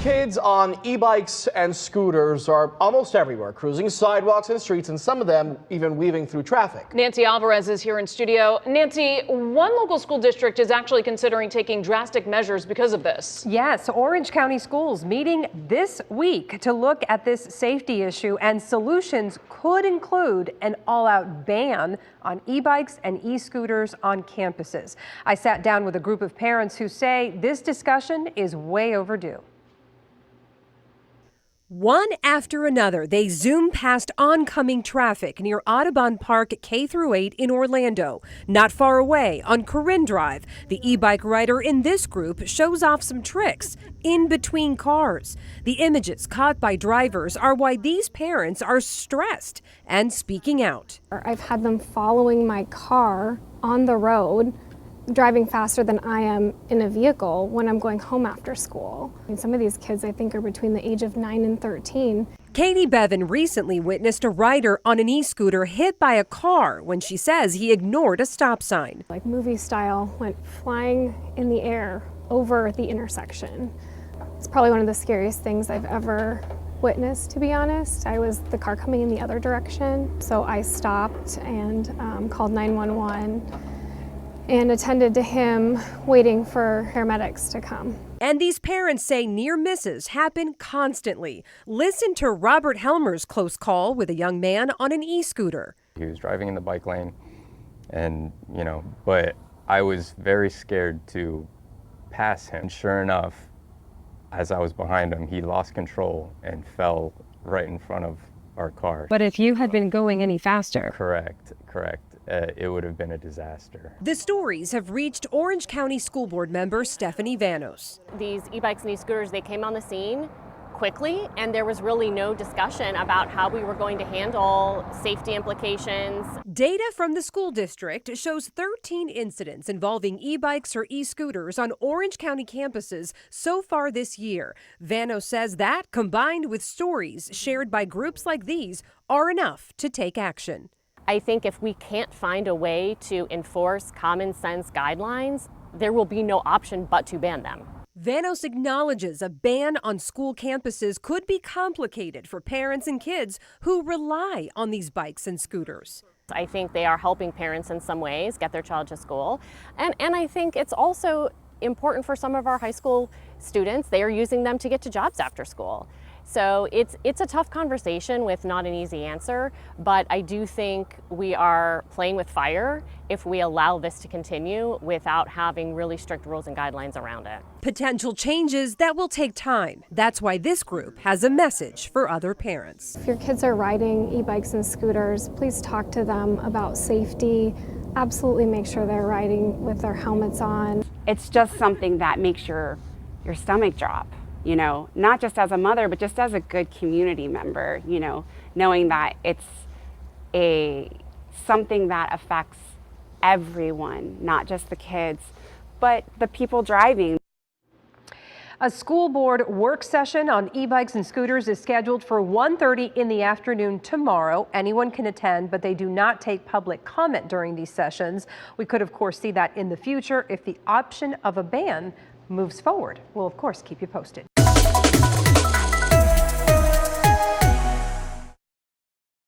Kids on e-bikes and scooters are almost everywhere, cruising sidewalks and streets, and some of them even weaving through traffic. Nancy Alvarez is here in studio. Nancy, one local school district is actually considering taking drastic measures because of this. Yes, Orange County schools meeting this week to look at this safety issue, and solutions could include an all-out ban on e-bikes and e-scooters on campuses. I sat down with a group of parents who say this discussion is way overdue. One after another, they zoom past oncoming traffic near Audubon Park K-8 in Orlando. Not far away on Corinne Drive, the e-bike rider in this group shows off some tricks in between cars. The images caught by drivers are why these parents are stressed and speaking out. I've had them following my car on the road, driving faster than I am in a vehicle when I'm going home after school. Some of these kids I think are between the age of 9 and 13. Katie Bevan recently witnessed a rider on an e-scooter hit by a car when she says he ignored a stop sign. Like movie style, went flying in the air over the intersection. It's probably one of the scariest things I've ever witnessed, to be honest. I was the car coming in the other direction, so I stopped and called 911. And attended to him, waiting for paramedics to come. And these parents say near misses happen constantly. Listen to Robert Helmer's close call with a young man on an e-scooter. He was driving in the bike lane and, but I was very scared to pass him. And sure enough, as I was behind him, he lost control and fell right in front of our car. But if you had been going any faster. Correct. It would have been a disaster. The stories have reached Orange County School Board member Stephanie Vanos. These e-bikes and e-scooters, they came on the scene quickly, and there was really no discussion about how we were going to handle safety implications. Data from the school district shows 13 incidents involving e-bikes or e-scooters on Orange County campuses so far this year. Vanos says that, combined with stories shared by groups like these, are enough to take action. I think if we can't find a way to enforce common sense guidelines, there will be no option but to ban them. Vanos acknowledges a ban on school campuses could be complicated for parents and kids who rely on these bikes and scooters. I think they are helping parents in some ways get their child to school. And I think it's also important for some of our high school students. They are using them to get to jobs after school. So it's a tough conversation with not an easy answer, but I do think we are playing with fire if we allow this to continue without having really strict rules and guidelines around it. Potential changes that will take time. That's why this group has a message for other parents. If your kids are riding e-bikes and scooters, please talk to them about safety. Absolutely make sure they're riding with their helmets on. It's just something that makes your stomach drop. Not just as a mother, but just as a good community member, knowing that it's something that affects everyone, not just the kids, but the people driving. A school board work session on e-bikes and scooters is scheduled for 1:30 in the afternoon tomorrow. Anyone can attend, but they do not take public comment during these sessions. We could, of course, see that in the future if the option of a ban moves forward. We'll, of course, keep you posted.